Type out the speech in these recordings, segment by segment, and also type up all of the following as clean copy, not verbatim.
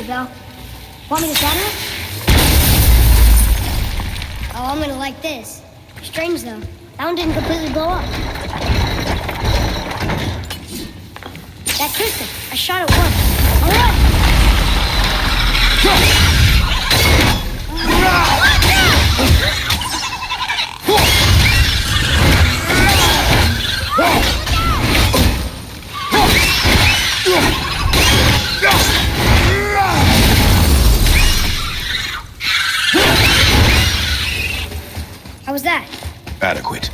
you go. Want me to shatter it? Oh, I'm gonna like this. Strange though. That one didn't completely blow up. That crystal. I shot it once. Hold up! How was that? Adequate.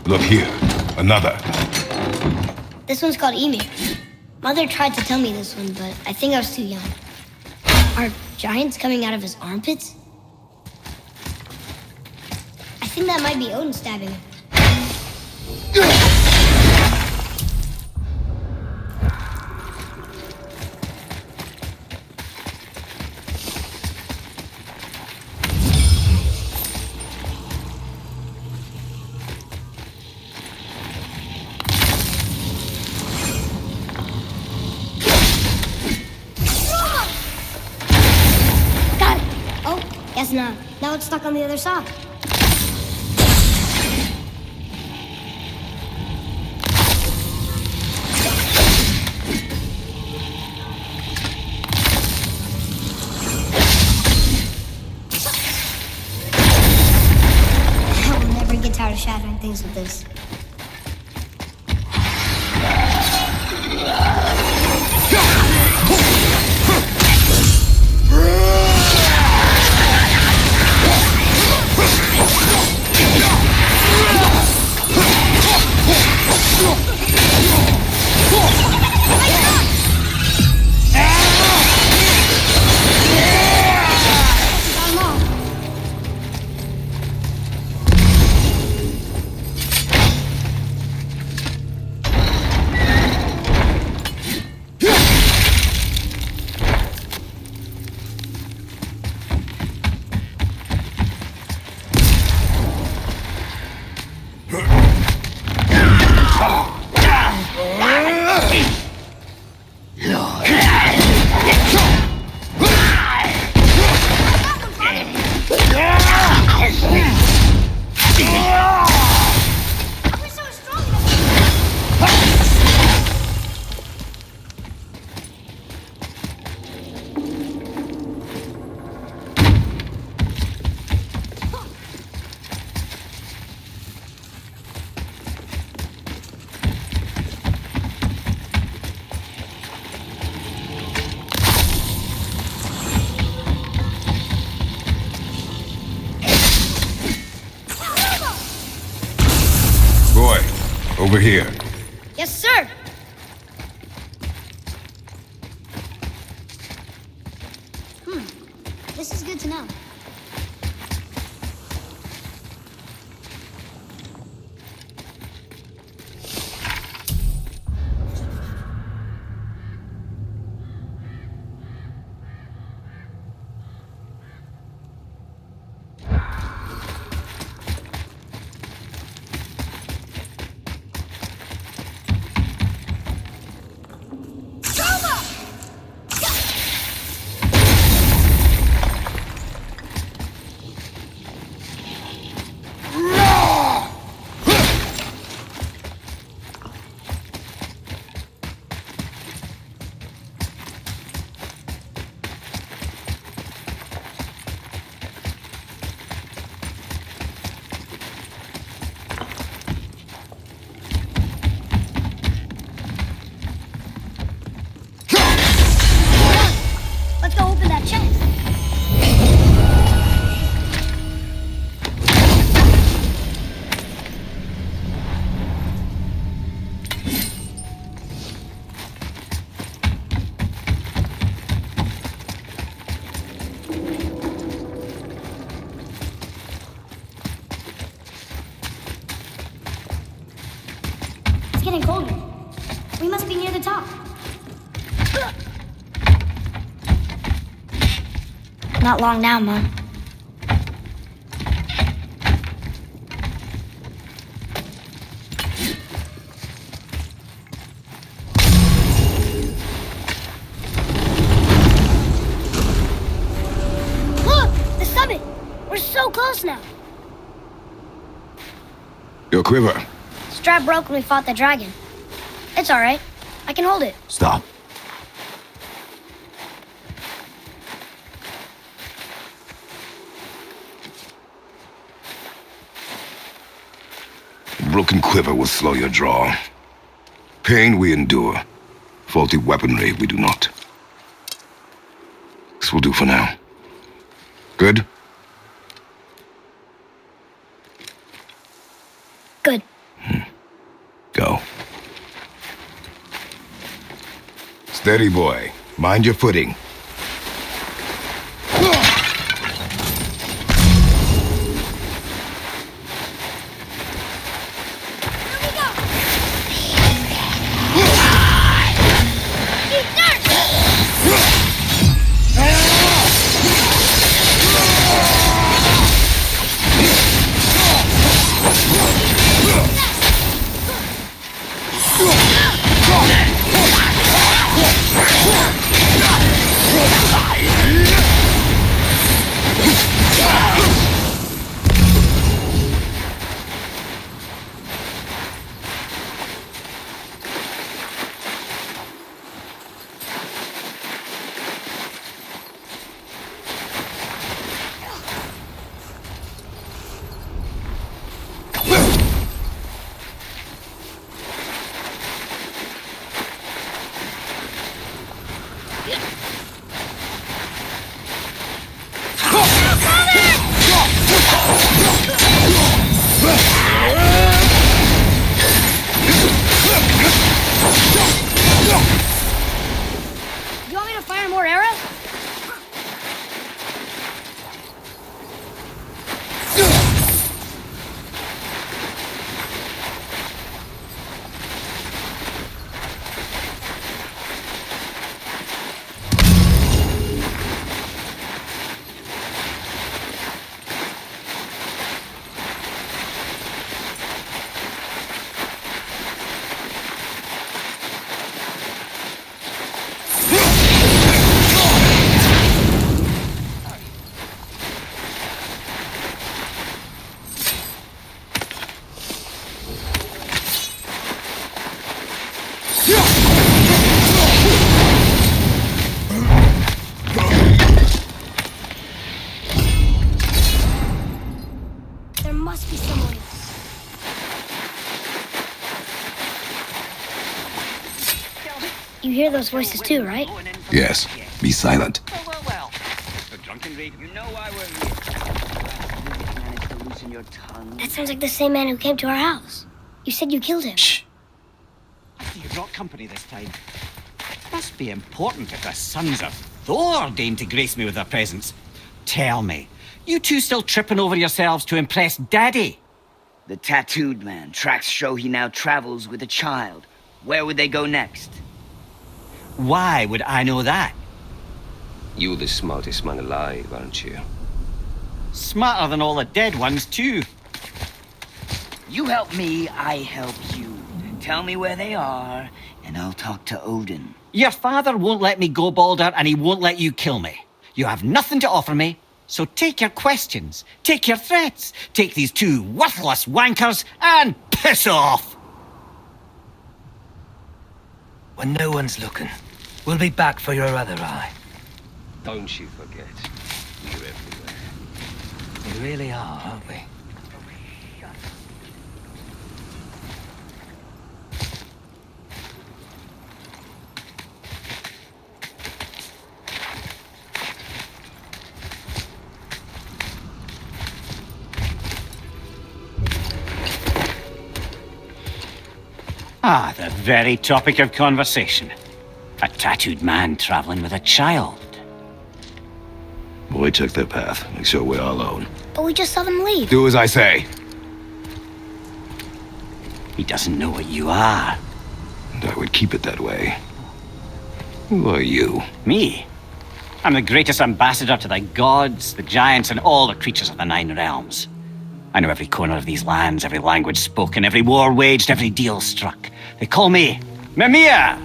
Look here, another. This one's called Mimir. Mother tried to tell me this one, but I think I was too young. Are giants coming out of his armpits? I think that might be Odin stabbing him. Guess not. Now it's stuck on the other side. I will never get tired of shattering things with this. Over here. Yes, sir. This is good to know. Getting colder. We must be near the top. Not long now, Mom. Look! The summit! We're so close now. Your quiver. Strap broke when we fought the dragon. It's all right. I can hold it. Stop. Broken quiver will slow your draw. Pain we endure. Faulty weaponry we do not. This will do for now. Good? Good. Go. Steady, boy. Mind your footing. You hear those voices too, right? Yes. Be silent. Well. The drunken rave, you know why we're here. Managed to loosen your tongue. That sounds like the same man who came to our house. You said you killed him. Shh. I see you brought company this time. Must be important if the sons of Thor deign to grace me with their presence. Tell me, you two still tripping over yourselves to impress Daddy? The tattooed man tracks show he now travels with a child. Where would they go next? Why would I know that? You're the smartest man alive, aren't you? Smarter than all the dead ones, too. You help me, I help you. Tell me where they are, and I'll talk to Odin. Your father won't let me go, Balder, and he won't let you kill me. You have nothing to offer me, so take your questions, take your threats, take these two worthless wankers, and piss off! When no one's looking, we'll be back for your other eye. Don't you forget, we're everywhere. We really are, aren't we? Ah, the very topic of conversation. A tattooed man traveling with a child. Boy, check their path. Make sure we're all alone. But we just saw them leave. Do as I say. He doesn't know what you are. And I would keep it that way. Who are you? Me? I'm the greatest ambassador to the gods, the giants, and all the creatures of the Nine Realms. I know every corner of these lands, every language spoken, every war waged, every deal struck. They call me Mimir,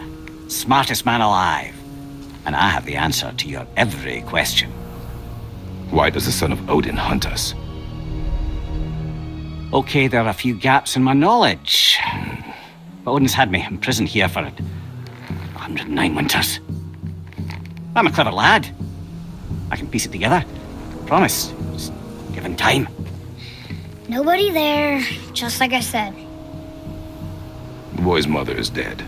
smartest man alive. And I have the answer to your every question. Why does the son of Odin hunt us? Okay, there are a few gaps in my knowledge. But Odin's had me imprisoned here for 109 winters. I'm a clever lad. I can piece it together. Promise. Just given time. Nobody there, just like I said. The boy's mother is dead.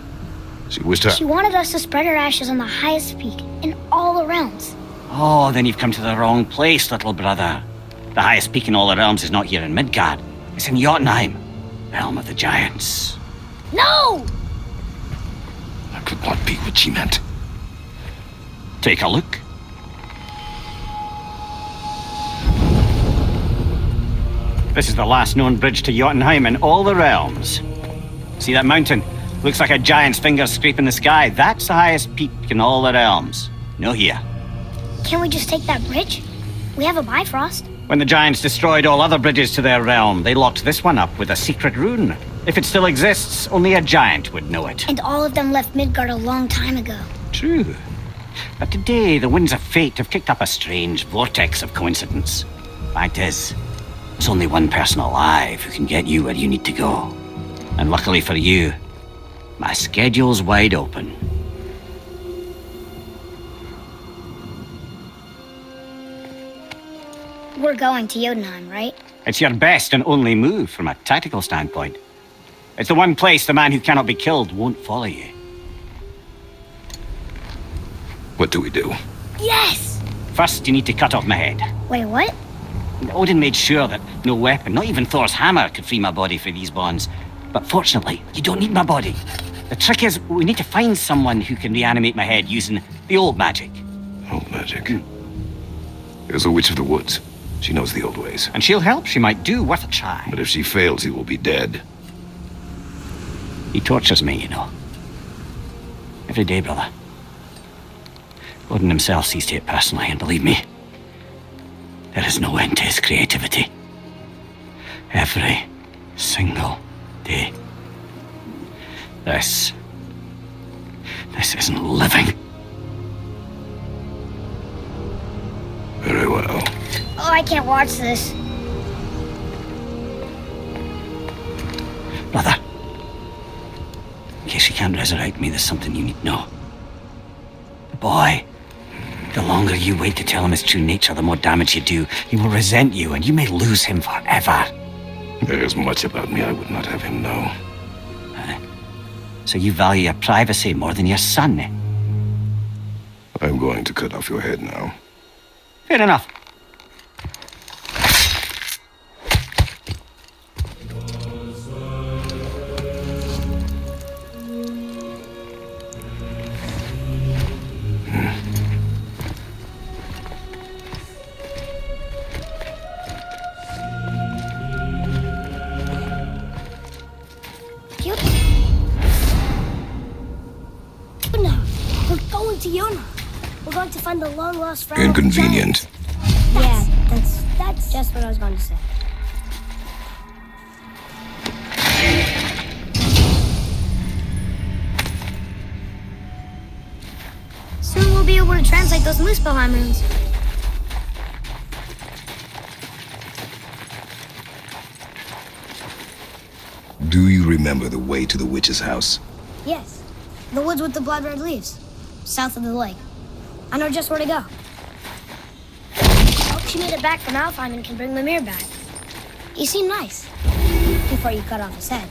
She wished her... She wanted us to spread her ashes on the highest peak in all the realms. Oh, then you've come to the wrong place, little brother. The highest peak in all the realms is not here in Midgard. It's in Jotunheim, realm of the giants. No! That could not be what she meant. Take a look. This is the last known bridge to Jotunheim in all the realms. See that mountain? Looks like a giant's finger scraping the sky. That's the highest peak in all the realms. No here. Can't we just take that bridge? We have a Bifrost. When the giants destroyed all other bridges to their realm, they locked this one up with a secret rune. If it still exists, only a giant would know it. And all of them left Midgard a long time ago. True. But today, the winds of fate have kicked up a strange vortex of coincidence. Fact is, there's only one person alive who can get you where you need to go. And luckily for you, my schedule's wide open. We're going to Jotunheim, right? It's your best and only move from a tactical standpoint. It's the one place the man who cannot be killed won't follow you. What do we do? Yes! First, you need to cut off my head. Wait, what? Odin made sure that no weapon, not even Thor's hammer, could free my body for these bonds. But fortunately, you don't need my body. The trick is, we need to find someone who can reanimate my head using the old magic. Old magic. There's a witch of the woods. She knows the old ways. And she'll help, she might do, worth a try. But if she fails, he will be dead. He tortures me, you know. Every day, brother. Odin himself sees to it personally, and believe me, there is no end to his creativity. Every single day. This isn't living. Very well. Oh, I can't watch this. Brother, in case you can't resurrect me, there's something you need to know. The boy, the longer you wait to tell him his true nature, the more damage you do. He will resent you, and you may lose him forever. There is much about me I would not have him know. So you value your privacy more than your son? I'm going to cut off your head now. Fair enough. Fiona. We're going to find the long-lost friend. Inconvenient. Yeah, that's just what I was going to say. Soon we'll be able to translate those Muspelheim runes. Do you remember the way to the witch's house? Yes. The woods with the blood red leaves. South of the lake. I know just where to go. Hope she made it back from Alfheim and can bring Mimir back. He seemed nice. Before you cut off his head.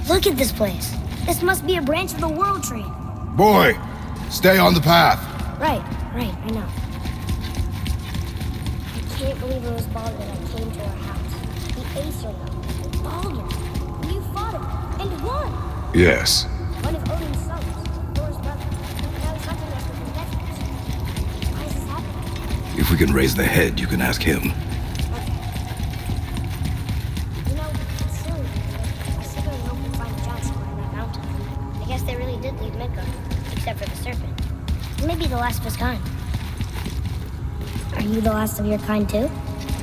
Look at this place. This must be a branch of the World Tree. Boy, stay on the path. Right, I know. I can't believe it was Baldwin that came to our house. The Acer though. Baldwin. You fought him. And won. Yes. One of Odin's sons. Thor's brother. Now he's hunting us with his nephews. Why is this happening? If we can raise the head, you can ask him. Okay. You know, it's silly, but I still really hope we find John somewhere in that mountain. I guess they really did leave Midgard, except for the serpent. Maybe the last of his kind. Are you the last of your kind too?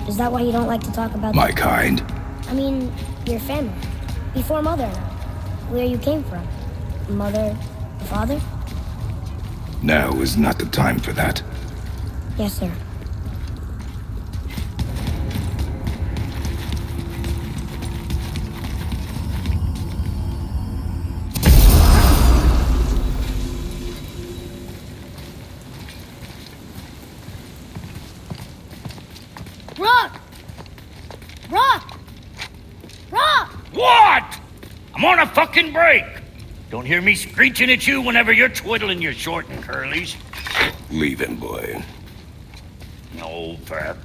Is that why you don't like to talk about My kind? I mean, your family. Before Mother and I. Where you came from. Mother, father? Now is not the time for that. Yes, sir. Rock! Rock! Rock! What? I'm on a fucking break. Don't hear me screeching at you whenever you're twiddling your short and curlies. Leave him, boy. No, Pat.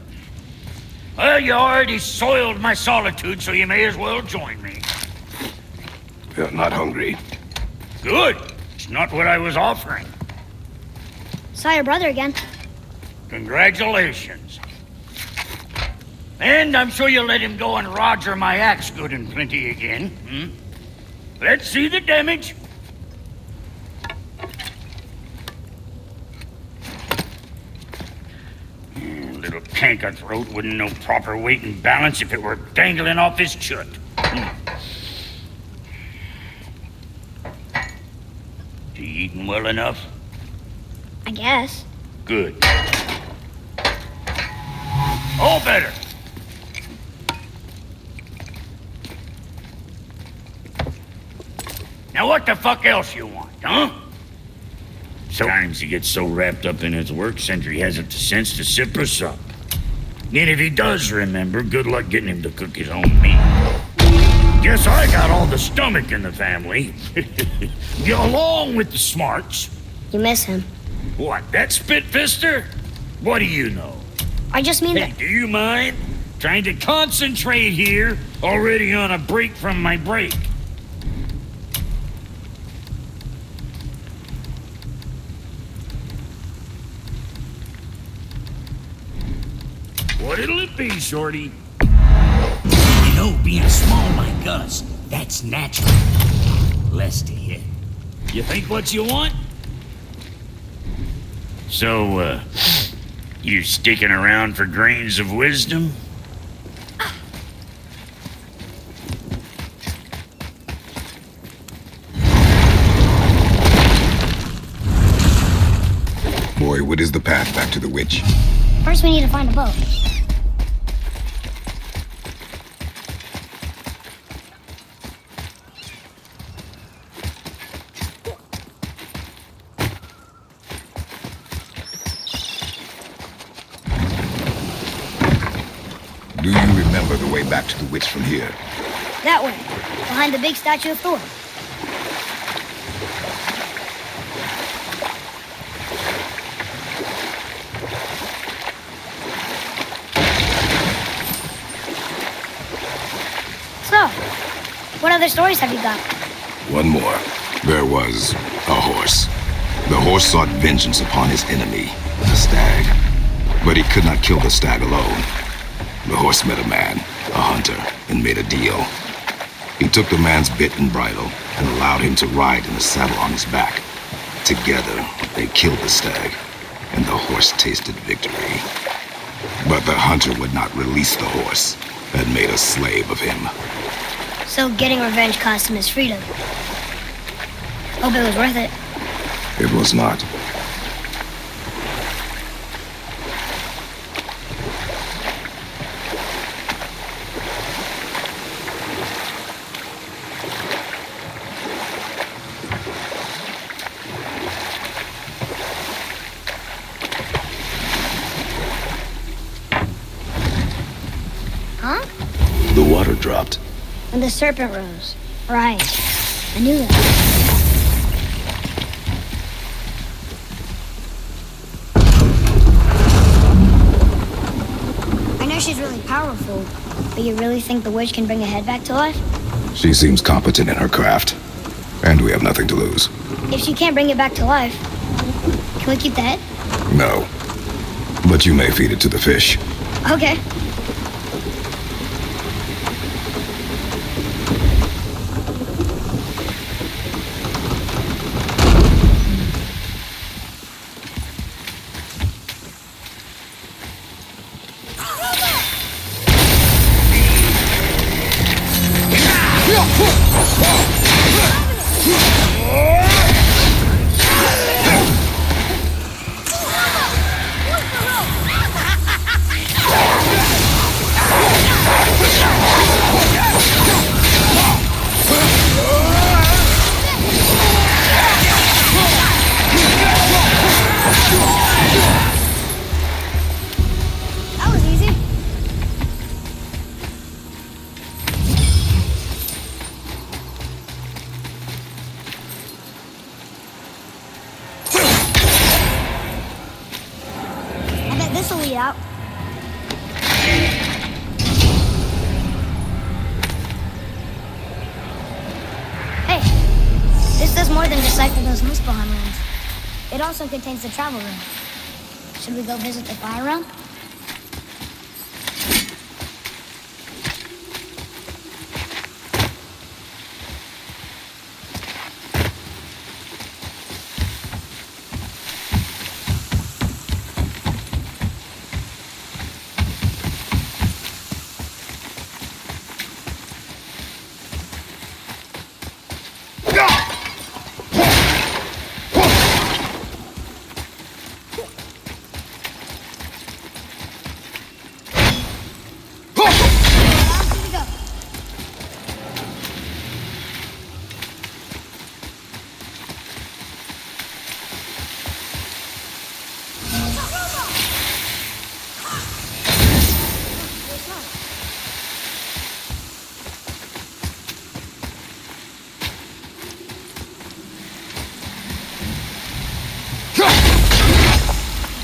Well, you already soiled my solitude, so you may as well join me. You're not hungry. Good. It's not what I was offering. Saw your brother again. Congratulations. And I'm sure you'll let him go and roger my axe good and plenty again. Let's see the damage. Little canker throat wouldn't know proper weight and balance if it were dangling off his chut. You eating well enough? I guess. Good. All better. Now what the fuck else you want, huh? Sometimes he gets so wrapped up in his work, Sentry hasn't the sense to sip or sup. And if he does remember, good luck getting him to cook his own meat. Guess I got all the stomach in the family. Along with the smarts. You miss him. What, that spit-fister? What do you know? I just mean Hey, do you mind? Trying to concentrate here, already on a break from my break. What'll it be, Shorty? You know, being small like us, that's natural. Less to hit. You think what you want? So, you sticking around for grains of wisdom? Boy, what is the path back to the witch? first we need to find a boat. Do you remember the way back to the witch from here? That way, behind the big statue of Thor. other stories have you got? One more. There was a horse. The horse sought vengeance upon his enemy, the stag. But he could not kill the stag alone. The horse met a man, a hunter, and made a deal. He took the man's bit and bridle and allowed him to ride in the saddle on his back. Together, they killed the stag, and the horse tasted victory. But the hunter would not release the horse and made a slave of him. So getting revenge cost him his freedom. Hope it was worth it. It was not. Huh? The water dropped. And the serpent rose. Right. I knew that. I know she's really powerful, but you really think the witch can bring a head back to life? She seems competent in her craft, and we have nothing to lose. If she can't bring it back to life, can we keep the head? No. But you may feed it to the fish. Okay. That was easy. I bet this will lead out. Hey, this does more than decipher those Muspelheim runes. It also contains the travel room. Should we go visit the fire realm?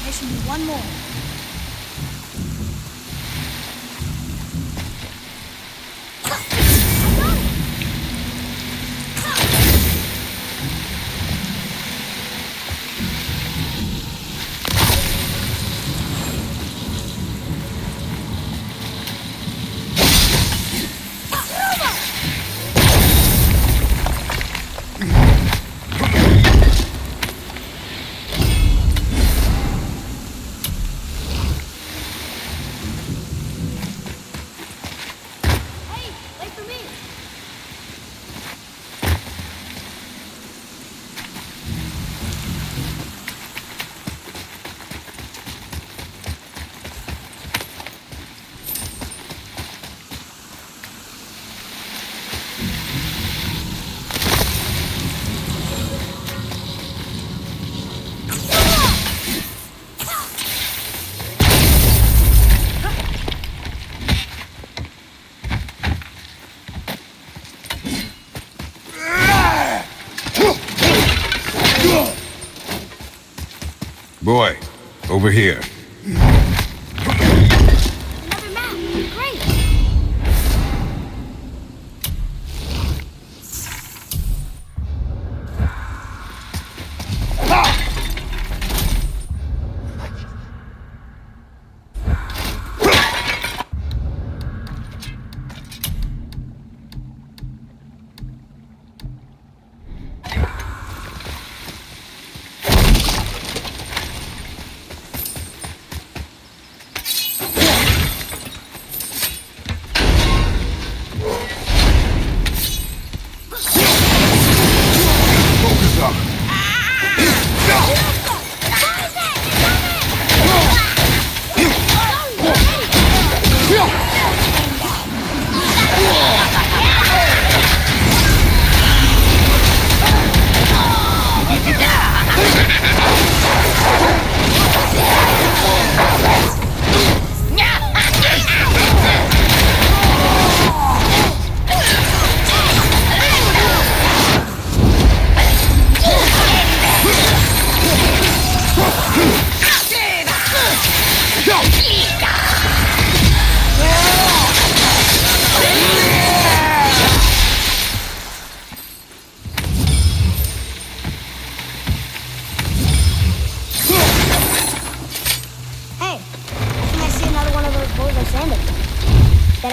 There should be one more. Hey, wait for me. Boy, over here. Another map. Great.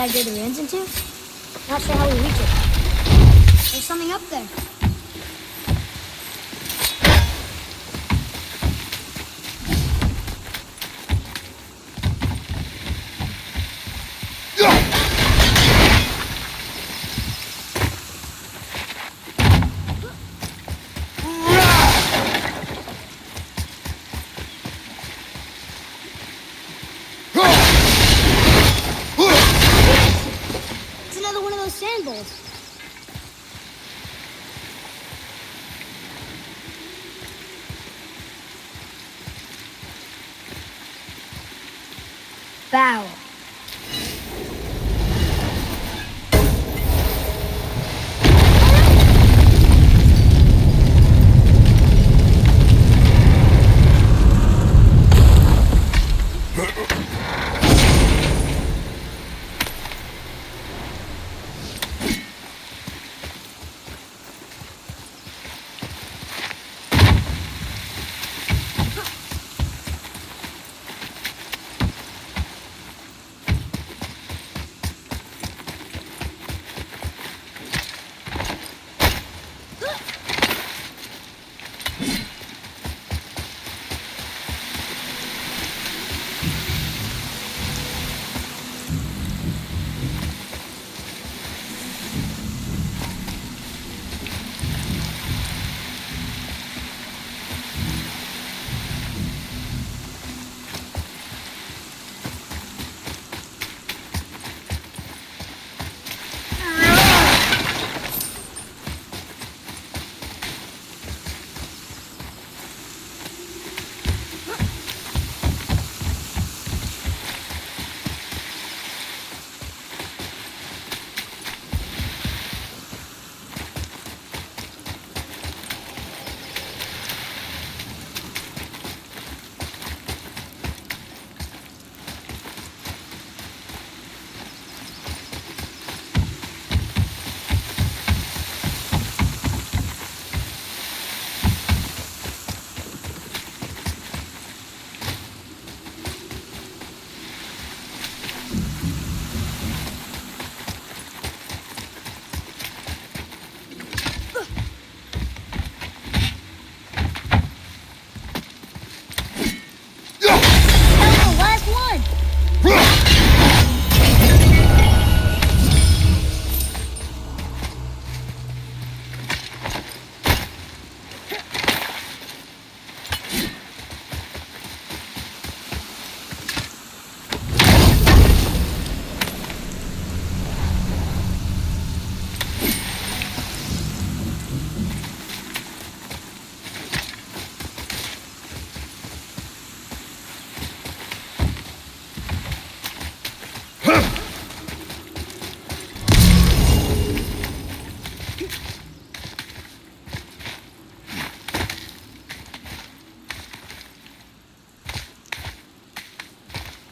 I go the ruins into? Not sure how we reach it. There's something up there. It's another one of those sand bowls. Bow.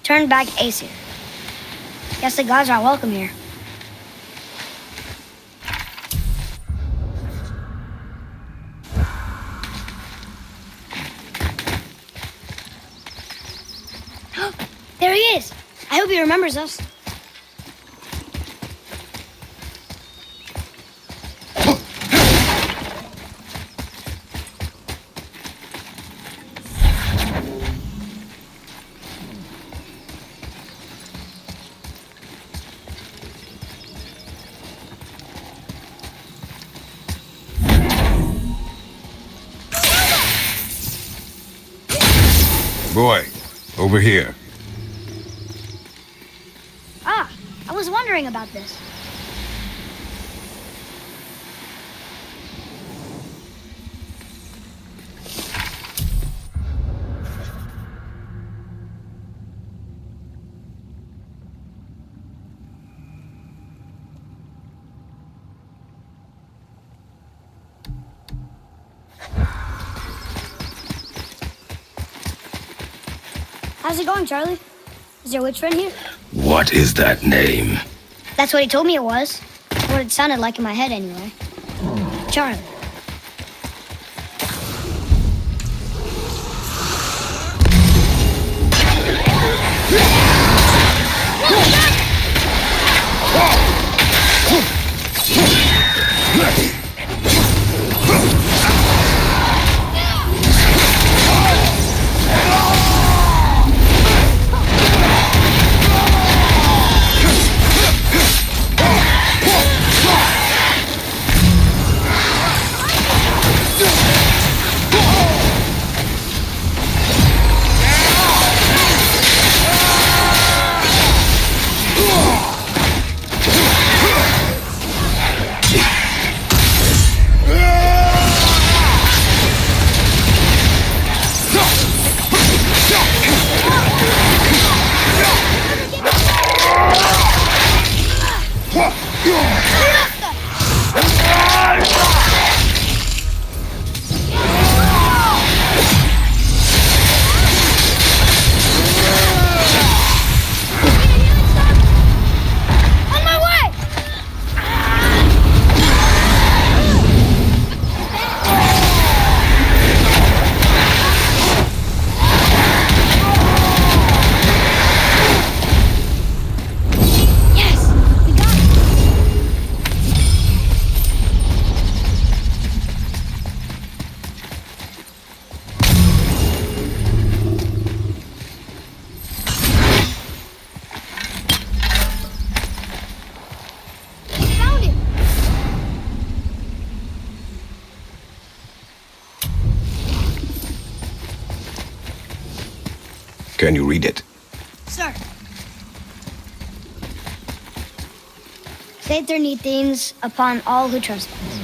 Turn back Aesir. Guess the gods are welcome here. There he is. I hope he remembers us. Boy, over here. Ah, I was wondering about this. How's it going, Charlie? Is your witch friend here? What is that name? That's what he told me it was. What it sounded like in my head, anyway. Charlie. Can you read it? Sir. Say their need things upon all who trespass.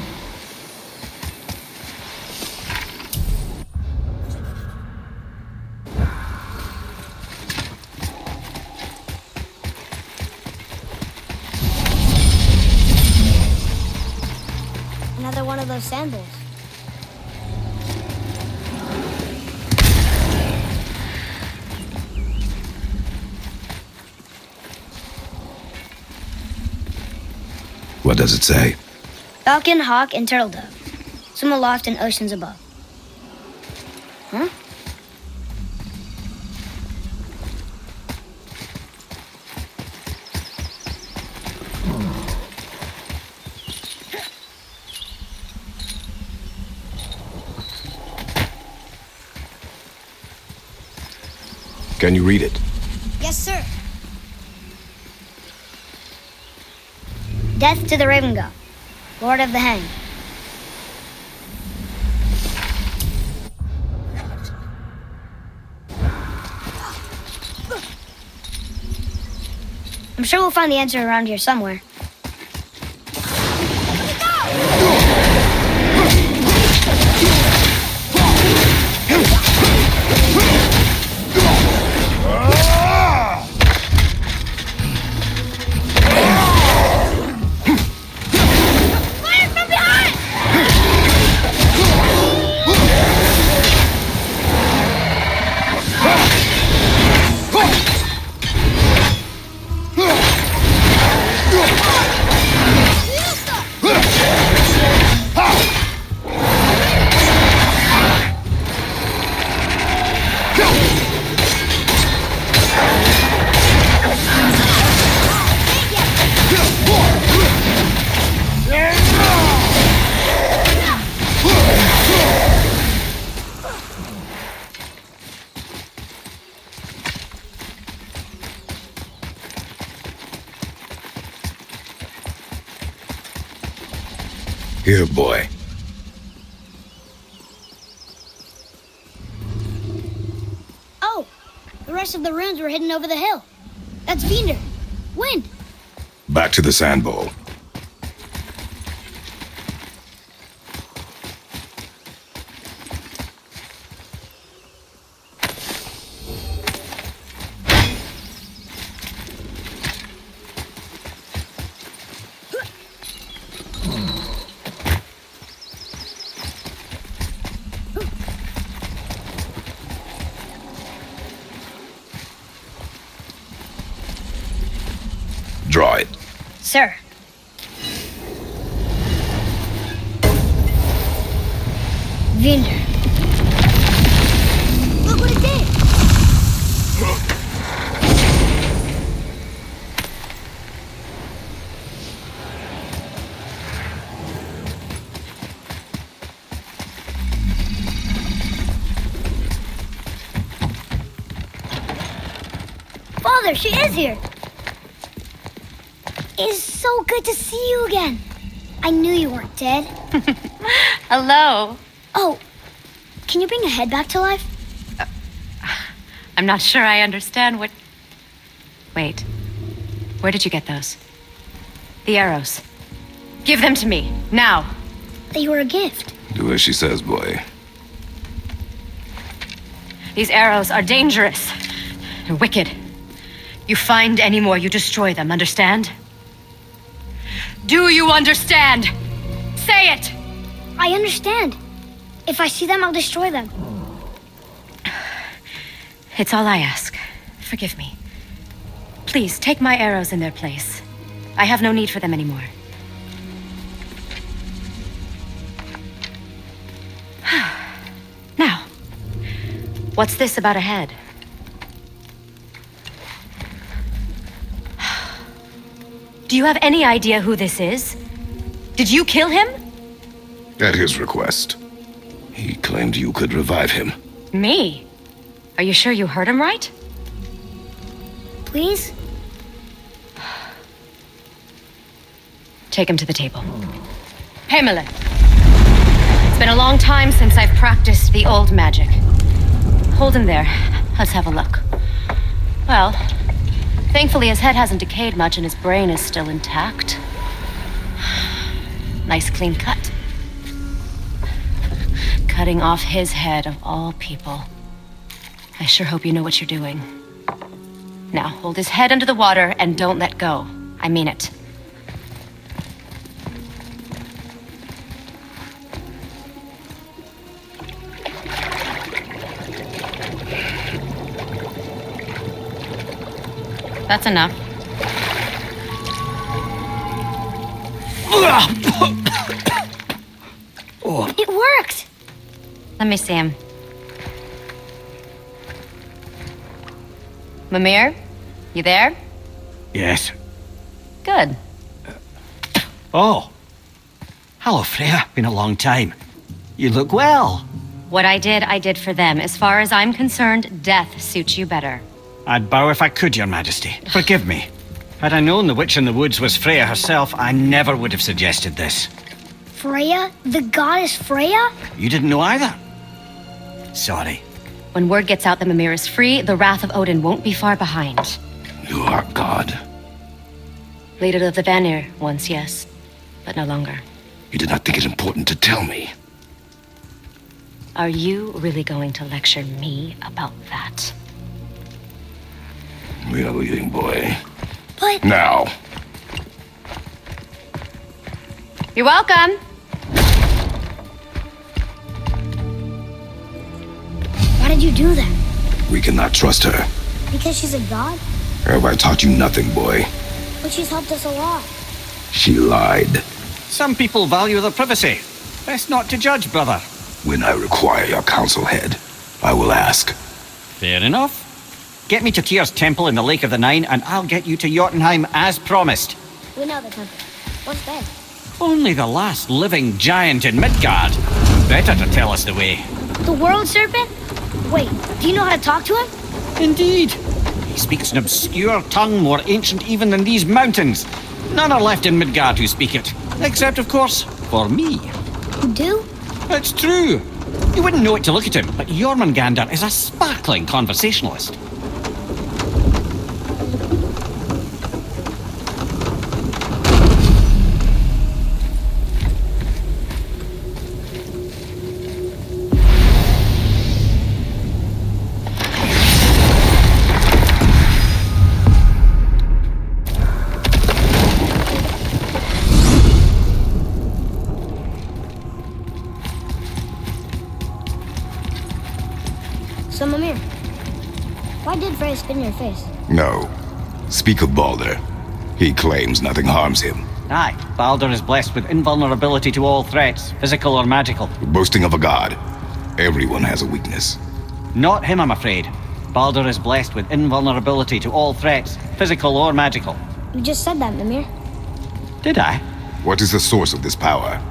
Another one of those sandals. What does it say? Falcon, hawk, and turtle dove. Swim aloft in oceans above. Huh? Can you read it? Yes, sir. Death to the Raven God, Lord of the Hang. I'm sure we'll find the answer around here somewhere. Here, boy. Oh, the rest of the runes were hidden over the hill. That's Vinder. Wind. Back to the sand bowl. Draw it. Sir. Vinder. Look what it did! Father, she is here! It is so good to see you again. I knew you weren't dead. Hello. Oh, can you bring a head back to life? I'm not sure I understand what... Wait. Where did you get those? The arrows. Give them to me, now. They were a gift. Do as she says, boy. These arrows are dangerous. They're wicked. You find any more, you destroy them, understand? Do you understand? Say it! I understand. If I see them, I'll destroy them. It's all I ask. Forgive me. Please, take my arrows in their place. I have no need for them anymore. Now, what's this about a head? Do you have any idea who this is? Did you kill him? At his request. He claimed you could revive him. Me? Are you sure you heard him right? Please? Take him to the table. Pamela. It's been a long time since I've practiced the old magic. Hold him there. Let's have a look. Well, thankfully his head hasn't decayed much and his brain is still intact. Nice clean cut. Cutting off his head of all people. I sure hope you know what you're doing. Now, hold his head under the water and don't let go. I mean it. That's enough. It worked! Let me see him. Mimir? You there? Yes. Good. Oh. Hello, Freya. Been a long time. You look well. What I did for them. As far as I'm concerned, death suits you better. I'd bow if I could, Your Majesty. Forgive me. Had I known the witch in the woods was Freya herself, I never would have suggested this. Freya? The goddess Freya? You didn't know either? Sorry. When word gets out that Mimir is free, the wrath of Odin won't be far behind. You are God. Leader of the Vanir once, yes, but no longer. You did not think it important to tell me. Are you really going to lecture me about that? We are leaving, boy. But... Now. You're welcome. Why did you do that? We cannot trust her. Because she's a god? Have I taught you nothing, boy? But she's helped us a lot. She lied. Some people value their privacy. Best not to judge, brother. When I require your council head, I will ask. Fair enough. Get me to Tyr's temple in the Lake of the Nine, and I'll get you to Jotunheim as promised. We know the temple. What's there? Only the last living giant in Midgard. Better to tell us the way. The world serpent? Wait, do you know how to talk to him? Indeed. He speaks an obscure tongue more ancient even than these mountains. None are left in Midgard who speak it. Except, of course, for me. You do? It's true. You wouldn't know it to look at him, but Jormungandr is a sparkling conversationalist. So, Mimir, why did Freya spit in your face? No. Speak of Baldur. He claims nothing harms him. Aye, Baldur is blessed with invulnerability to all threats, physical or magical. Boasting of a god. Everyone has a weakness. Not him, I'm afraid. Baldur is blessed with invulnerability to all threats, physical or magical. You just said that, Mimir. Did I? What is the source of this power?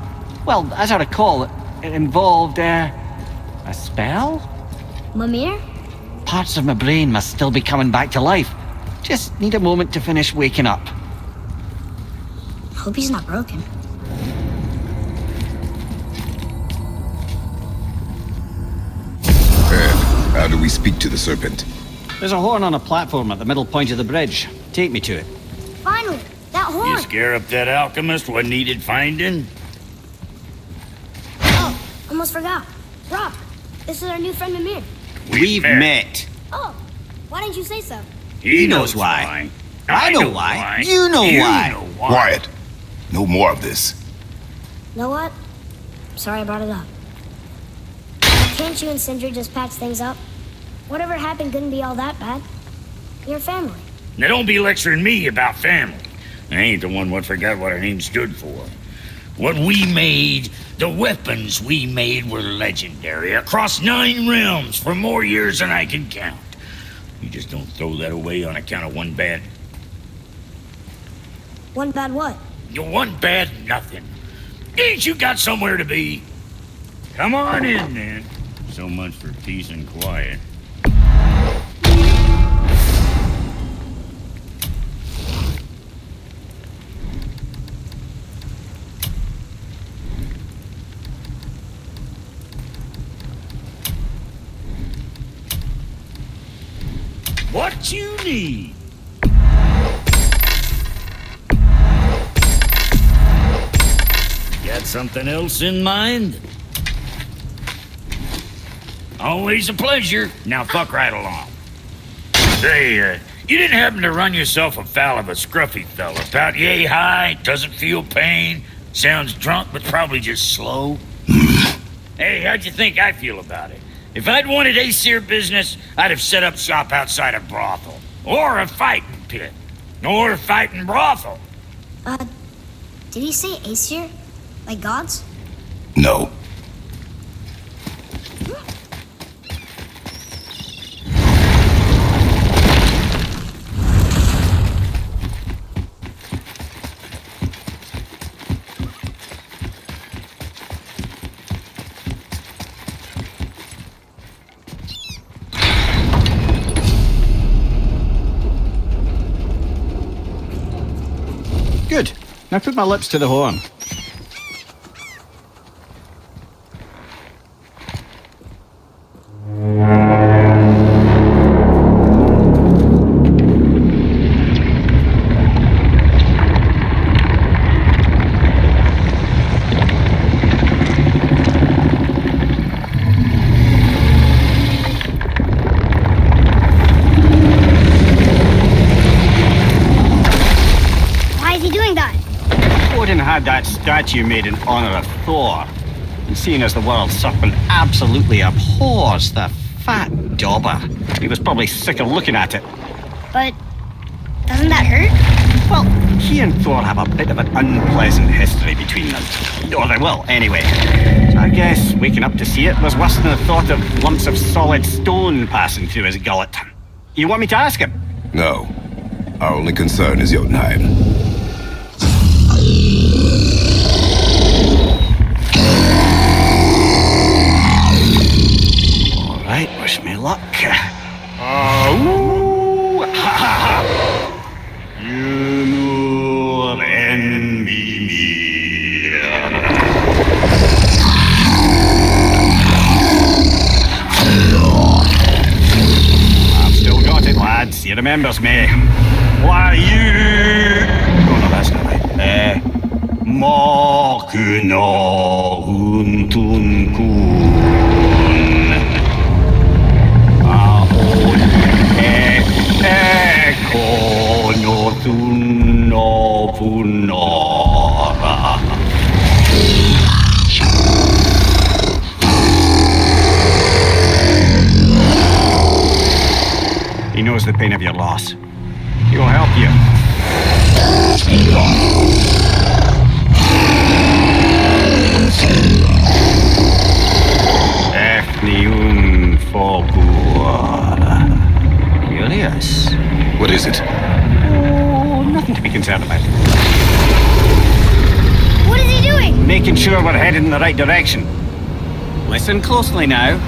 Well, as I recall, it involved, a spell? Mimir? Parts of my brain must still be coming back to life. Just need a moment to finish waking up. Hope he's not broken. Ed, how do we speak to the serpent? There's a horn on a platform at the middle point of the bridge. Take me to it. Finally! That horn! You scare up that alchemist what needed finding? Oh, almost forgot. Rob, this is our new friend Mimir. We've met. Oh, why didn't you say so? He knows why. I know why. You know why. Quiet. No more of this. Know what? Sorry I brought it up. Can't you and Sindri just patch things up? Whatever happened couldn't be all that bad. You're family. Now don't be lecturing me about family. I ain't the one what forgot what our name stood for. What we made, the weapons we made were legendary across 9 realms for more years than I can count. You just don't throw that away on account of one bad... One bad what? One bad nothing. Ain't you got somewhere to be? Come on in, then. So much for peace and quiet. what you need. Got something else in mind? Always a pleasure. Now fuck right along. Say, you didn't happen to run yourself afoul of a scruffy fella about yay high, doesn't feel pain, sounds drunk but probably just slow? Hey, how'd you think I feel about it? If I'd wanted Aesir business, I'd have set up shop outside a brothel. Or a fighting pit. Or a fighting brothel. Did he say Aesir? Like gods? No. Good. Now put my lips to the horn. Had that statue made in honor of Thor. And seeing as the world serpent absolutely abhors the fat dauber, he was probably sick of looking at it. But doesn't that hurt? Well, he and Thor have a bit of an unpleasant history between them. Or they will, anyway. So I guess waking up to see it was worse than the thought of lumps of solid stone passing through his gullet. You want me to ask him? No. Our only concern is Jotunheim. Right, wish me luck. You and Mimir. I've still got it, lads. He remembers me. Why you? Oh no, that's not right. Makuna huntun kun. He knows the pain of your loss. He will help you. Efniun Fogur. Curious. What is it? Oh, nothing to be concerned about. What is he doing? Making sure we're headed in the right direction. Listen closely now.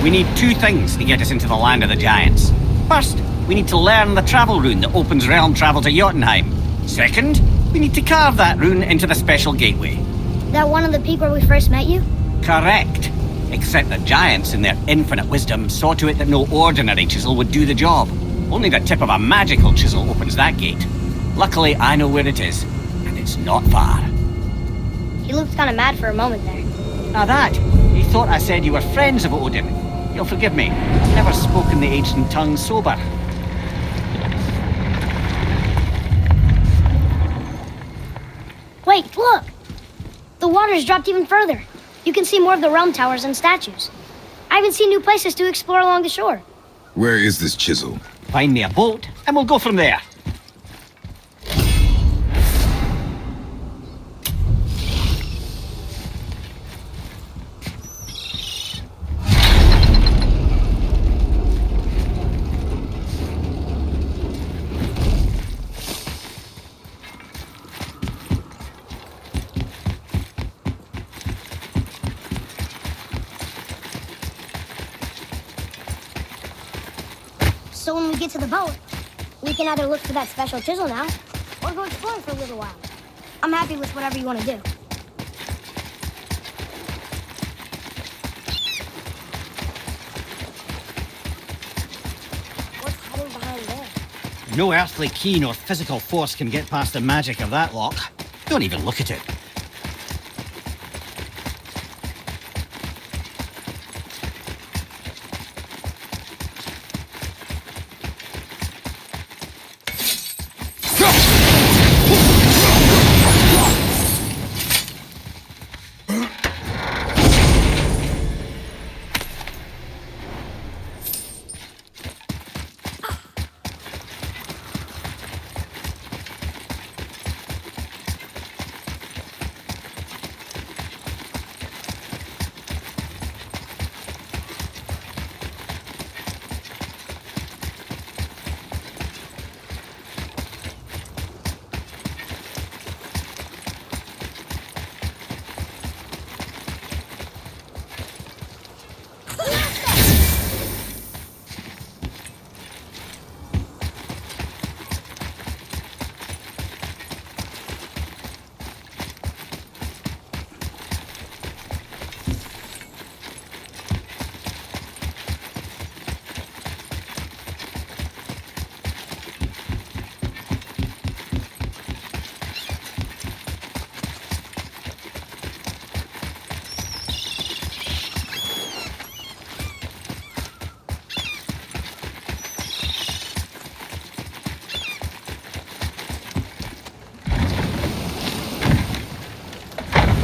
We need two things to get us into the land of the giants. First, we need to learn the travel rune that opens realm travel to Jotunheim. Second, we need to carve that rune into the special gateway. That one on the peak where we first met you? Correct. Except the giants, in their infinite wisdom, saw to it that no ordinary chisel would do the job. Only the tip of a magical chisel opens that gate. Luckily, I know where it is, and it's not far. He looked kind of mad for a moment there. Now that, he thought I said you were friends of Odin. You'll forgive me. I've never spoken the ancient tongue sober. Wait, look! The water's dropped even further. You can see more of the realm towers and statues. I even see new places to explore along the shore. Where is this chisel? Find me a boat, and we'll go from there. So when we get to the boat, we can either look for that special chisel now, or go exploring for a little while. I'm happy with whatever you want to do. What's hiding No earthly key nor physical force can get past the magic of that lock. Don't even look at it.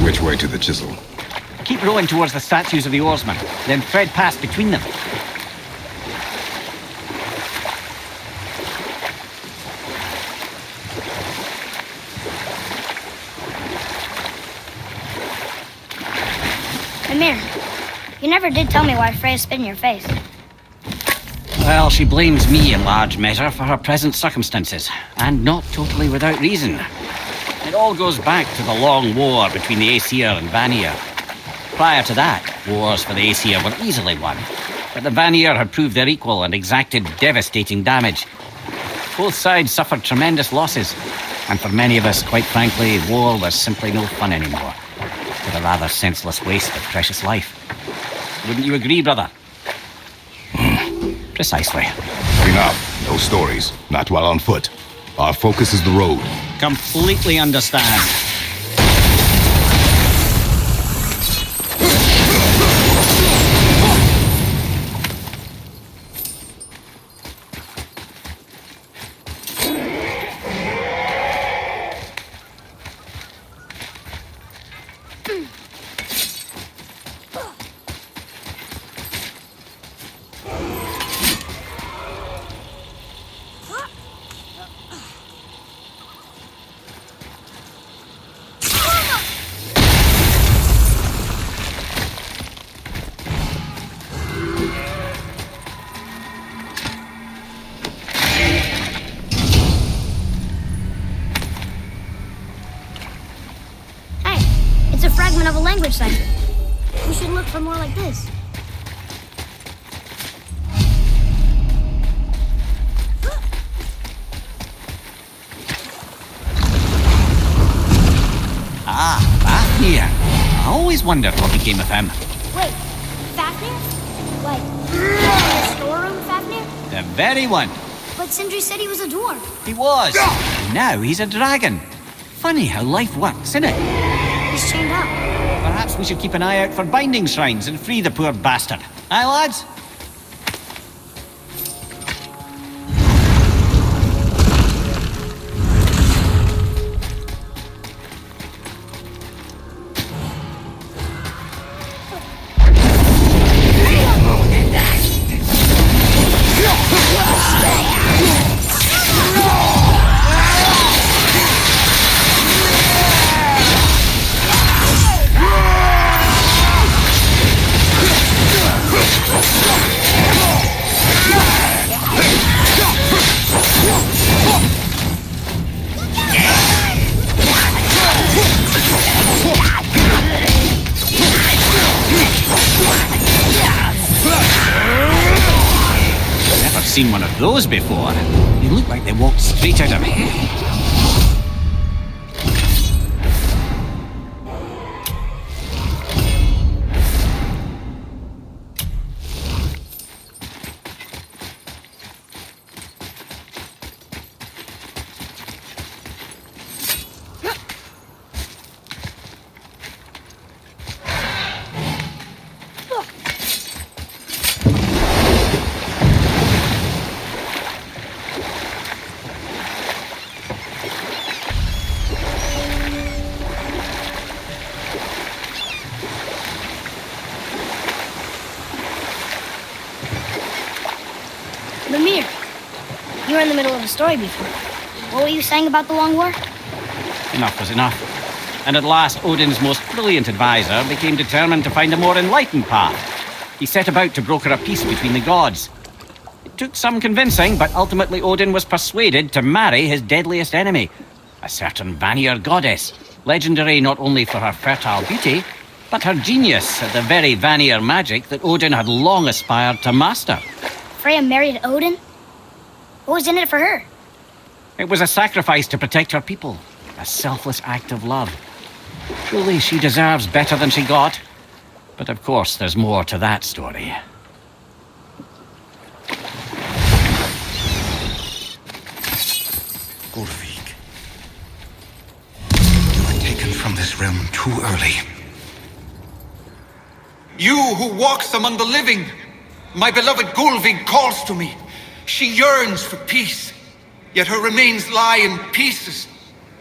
Which way to the chisel? Keep rowing towards the statues of the oarsmen, then thread past between them. Mimir, you never did tell me why Freya spit in your face. Well, she blames me in large measure for her present circumstances, and not totally without reason. It all goes back to the long war between the Aesir and Vanir. Prior to that, wars for the Aesir were easily won, but the Vanir had proved their equal and exacted devastating damage. Both sides suffered tremendous losses, and for many of us, quite frankly, war was simply no fun anymore, but a rather senseless waste of precious life. Wouldn't you agree, brother? Precisely. Enough. No stories. Not while on foot. Our focus is the road. Completely understand. Of a language cipher. We should look for more like this. Ah, Fafnir. I always wondered what became of him. Wait, Fafnir? Like, the storeroom Fafnir? The very one. But Sindri said he was a dwarf. He was. Now he's a dragon. Funny how life works, isn't it? He's chained up. Perhaps we should keep an eye out for binding shrines and free the poor bastard. Aye, lads? Seen one of those before. They look like they walked straight out of hell. Mimir, you were in the middle of a story before. What were you saying about the Long War? Enough was enough. And at last, Odin's most brilliant advisor became determined to find a more enlightened path. He set about to broker a peace between the gods. It took some convincing, but ultimately Odin was persuaded to marry his deadliest enemy, a certain Vanir goddess, legendary not only for her fertile beauty, but her genius at the very Vanir magic that Odin had long aspired to master. Freya married Odin? What was in it for her? It was a sacrifice to protect her people, a selfless act of love. Truly, she deserves better than she got. But of course, there's more to that story. Ulfik, you were taken from this realm too early. You who walks among the living, my beloved Gulvig calls to me. She yearns for peace, yet her remains lie in pieces.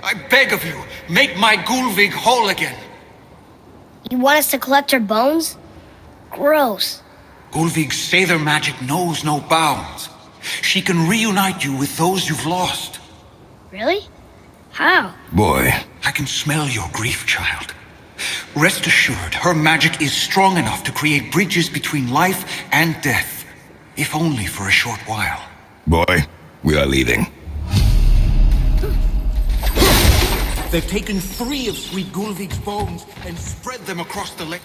I beg of you, make my Gulvig whole again. You want us to collect her bones? Gross. Gulvig's Seither magic knows no bounds. She can reunite you with those you've lost. Really? How? Boy, I can smell your grief, child. Rest assured, her magic is strong enough to create bridges between life and death, if only for a short while. boy, we are leaving. They've taken 3 of sweet Gulvig's bones and spread them across the lake.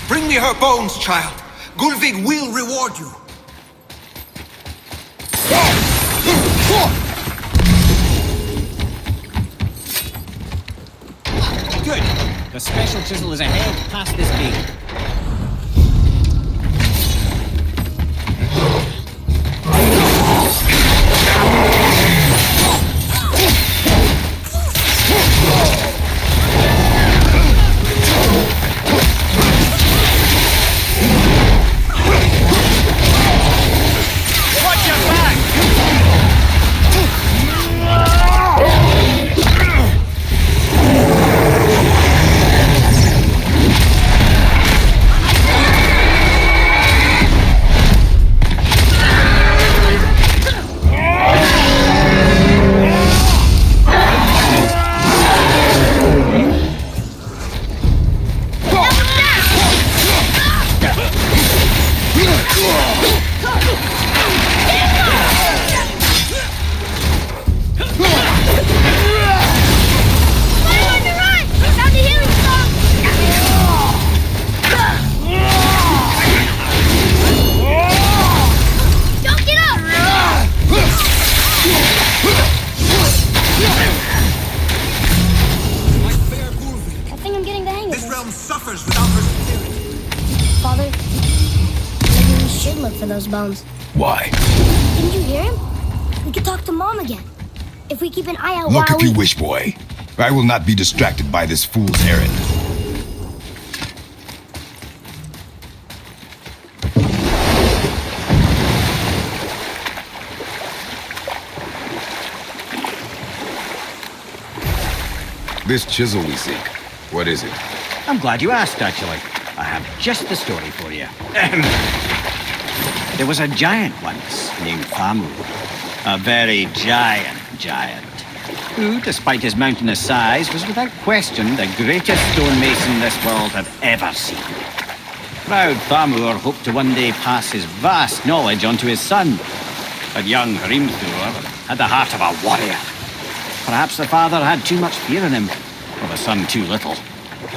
Bring me her bones, child. Gulvig will reward you. Good. The special chisel is ahead past this gate. Bones. Why? Didn't you hear him? We could talk to Mom again. If we keep an eye out Look while if you wish, boy. I will not be distracted by this fool's errand. This chisel we seek, what is it? I'm glad you asked, actually. I have just the story for you. There was a giant once named Famu. A very giant, who, despite his mountainous size, was without question the greatest stonemason this world had ever seen. Proud Thamur hoped to one day pass his vast knowledge on to his son. But young Hrimthur had the heart of a warrior. Perhaps the father had too much fear in him, or the son too little.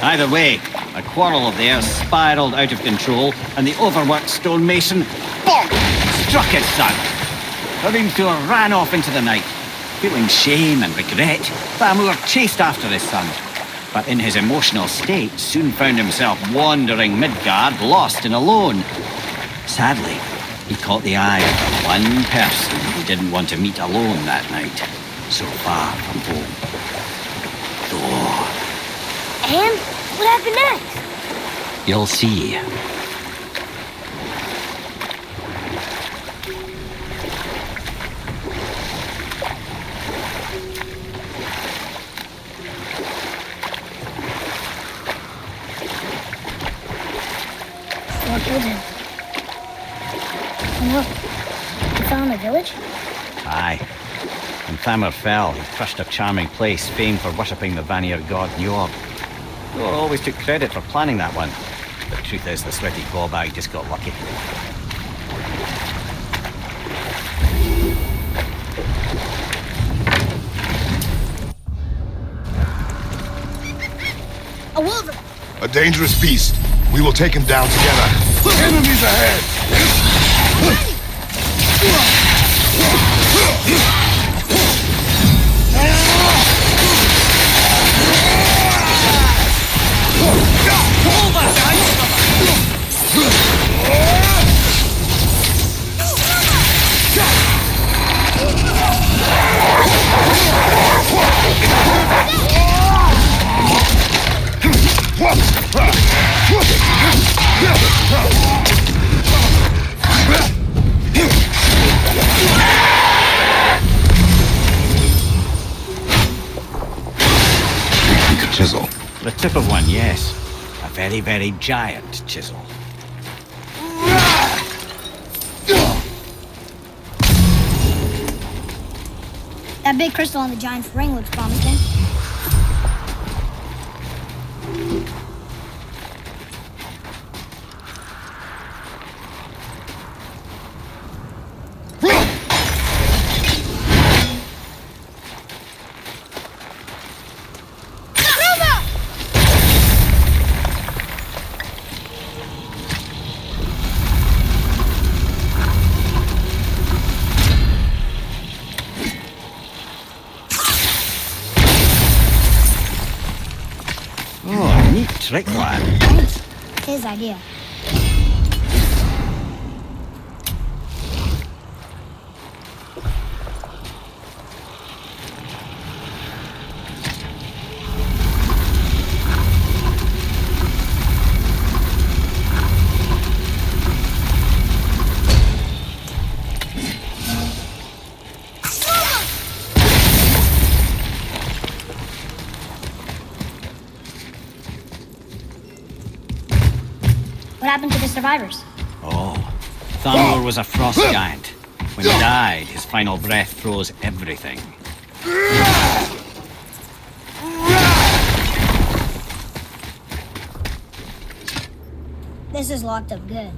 Either way, a quarrel of theirs spiraled out of control, and the overworked stonemason, bonk, struck his son. Hrimthur ran off into the night. Feeling shame and regret, Thamur chased after his son, but in his emotional state soon found himself wandering Midgard, lost and alone. Sadly, he caught the eye of the one person he didn't want to meet alone that night, so far from home. Thor. And what happened next? You'll see. What killed him? And look, you found a village? Aye. When Thamur fell, he crushed a charming place famed for worshipping the Vanir god Njord. Thor always took credit for planning that one. But the truth is, the sweaty clawbag just got lucky. A wolverine! A dangerous beast. We will take him down together. Enemies ahead! Chisel. The tip of one, yes. A very, very giant chisel. That big crystal on the giant's ring looks promising. Trick lad. Thanks. His idea. What happened to the survivors? Oh, Thamur was a frost giant. When he died, his final breath froze everything. This is locked up good.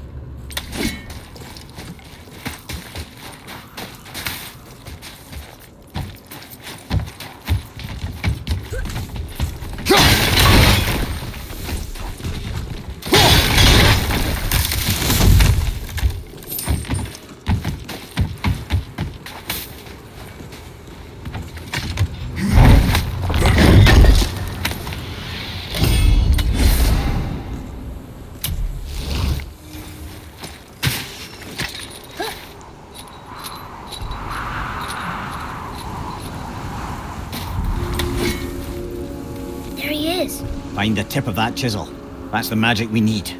Find the tip of that chisel. That's the magic we need.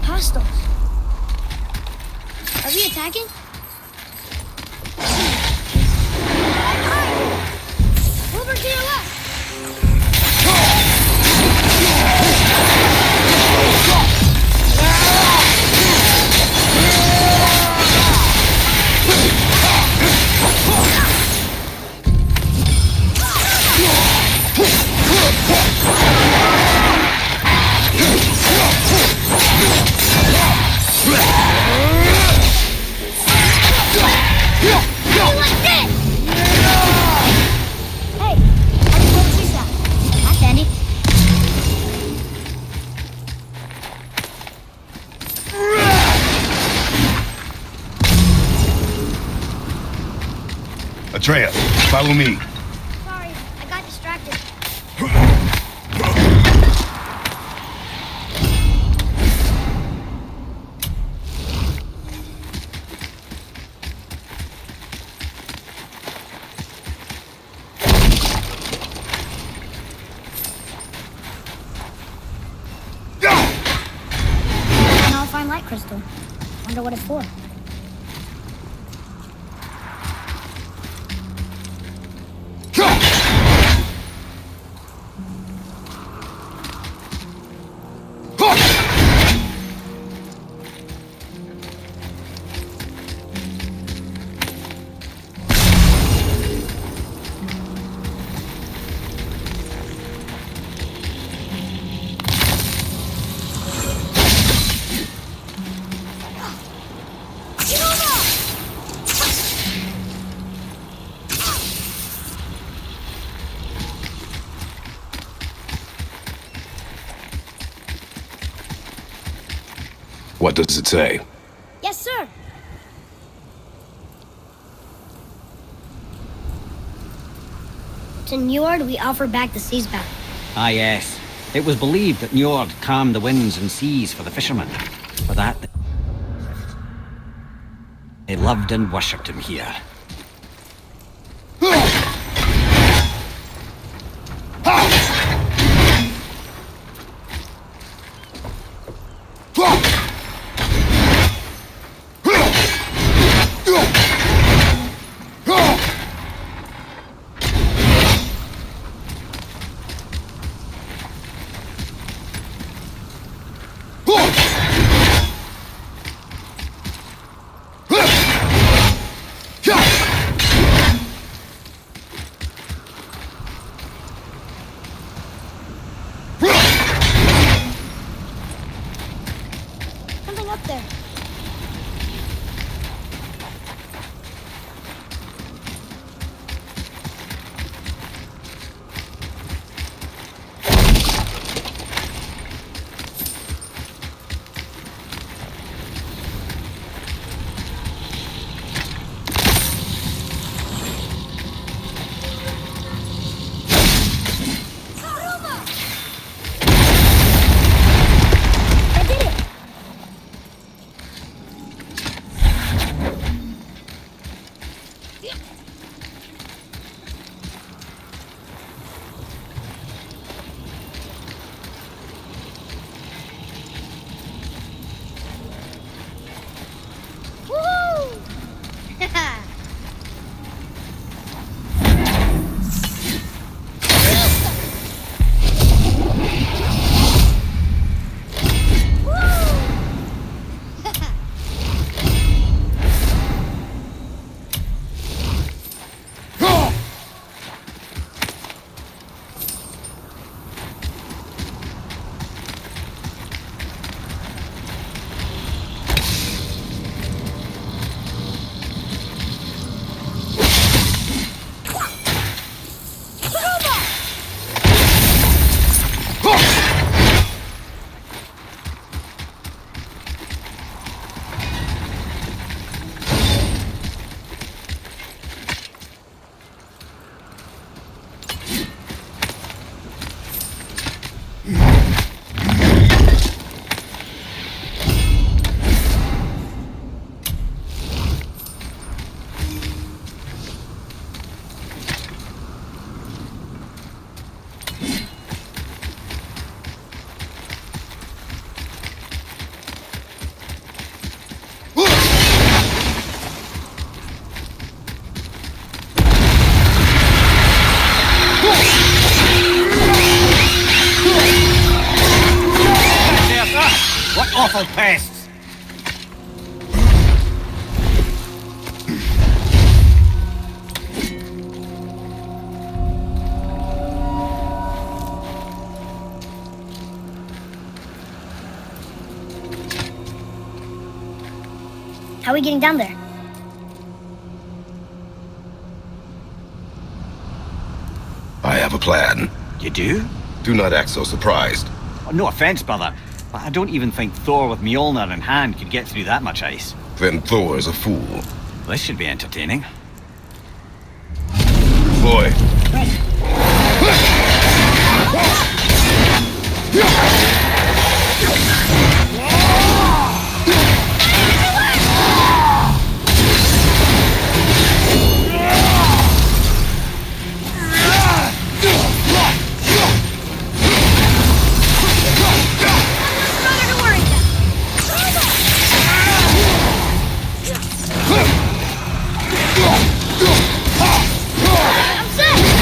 Hostiles. Are we attacking? Over to your left. Atreya, follow me. Sorry, I got distracted. Now I'll find light crystal. Wonder what it's for. What does it say? Yes, sir. To Njord, we offer back the seas bound. Ah, yes. It was believed that Njord calmed the winds and seas for the fishermen. For that, they loved and worshipped him here. Something up there. I did it! Woohoo! What awful pests! How are we getting down there? I have a plan. You do? Do not act so surprised. Oh, no offense, brother, but I don't even think Thor with Mjolnir in hand could get through that much ice. Then Thor is a fool. This should be entertaining. Boy. I'm set!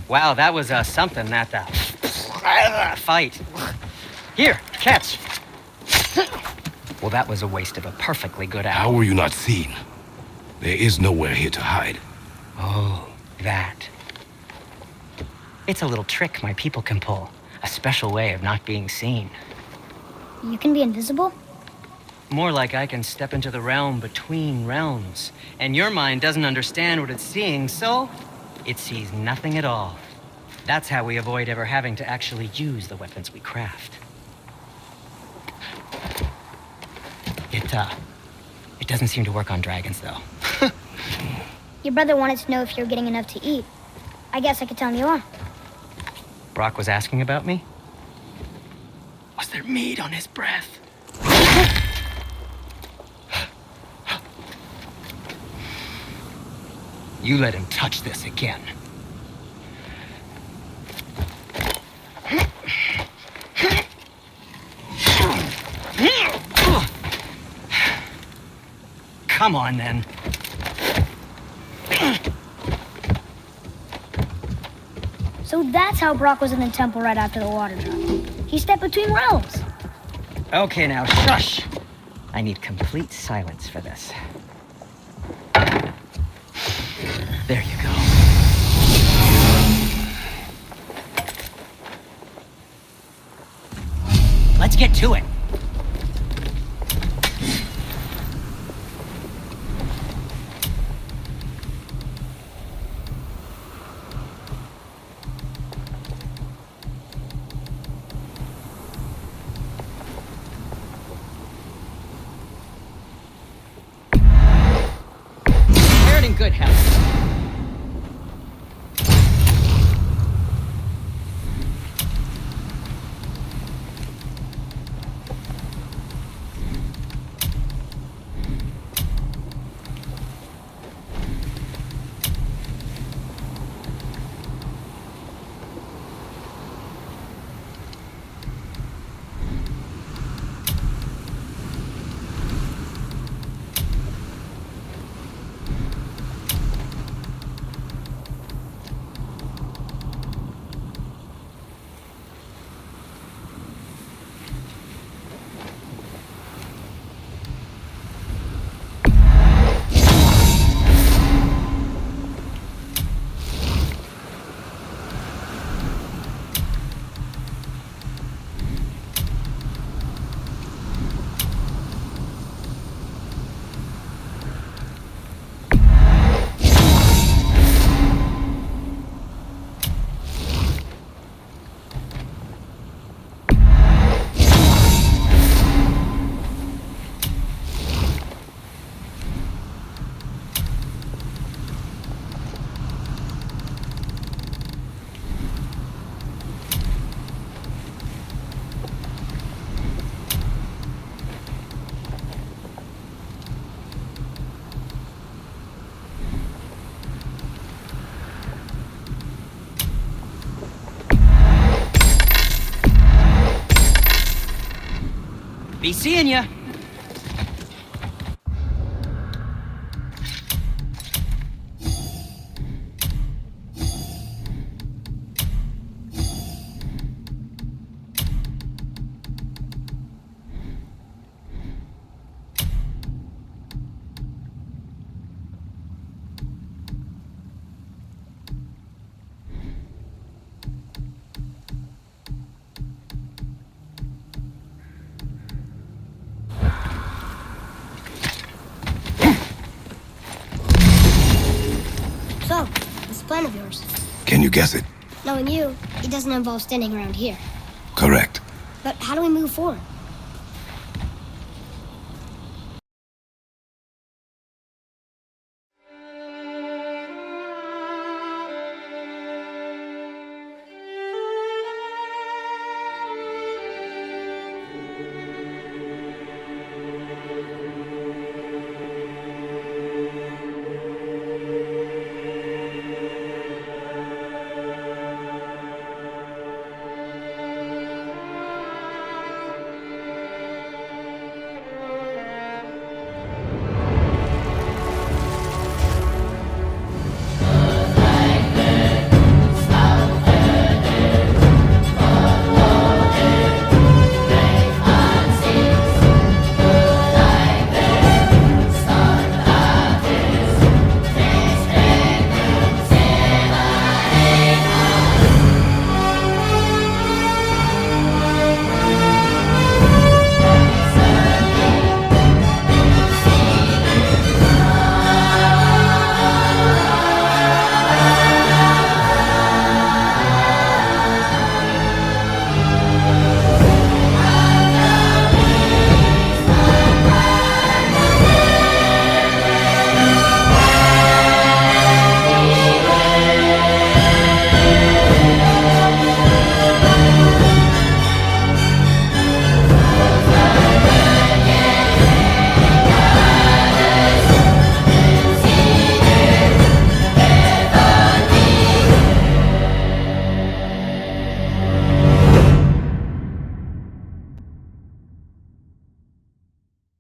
Wow, that was something, that fight. Here, catch. Well, that was a waste of a perfectly good How hour. were you not seen? There is nowhere here to hide. Oh, that. It's a little trick my people can pull. A special way of not being seen. You can be invisible? More like I can step into the realm between realms. And your mind doesn't understand what it's seeing, so it sees nothing at all. That's how we avoid ever having to actually use the weapons we craft. It doesn't seem to work on dragons, though. Your brother wanted to know if you're getting enough to eat. I guess I could tell him you are. Brock was asking about me? Was there meat on his breath? You let him touch this again. Come on, then. So that's how Brock was in the temple right after the water drop. He stepped between realms. Okay, now, shush. I need complete silence for this. There you go. Let's get to it. We're in good health. Be seeing ya. So, what's the plan of yours? Can you guess it? Knowing you, it doesn't involve standing around here. Correct. But how do we move forward?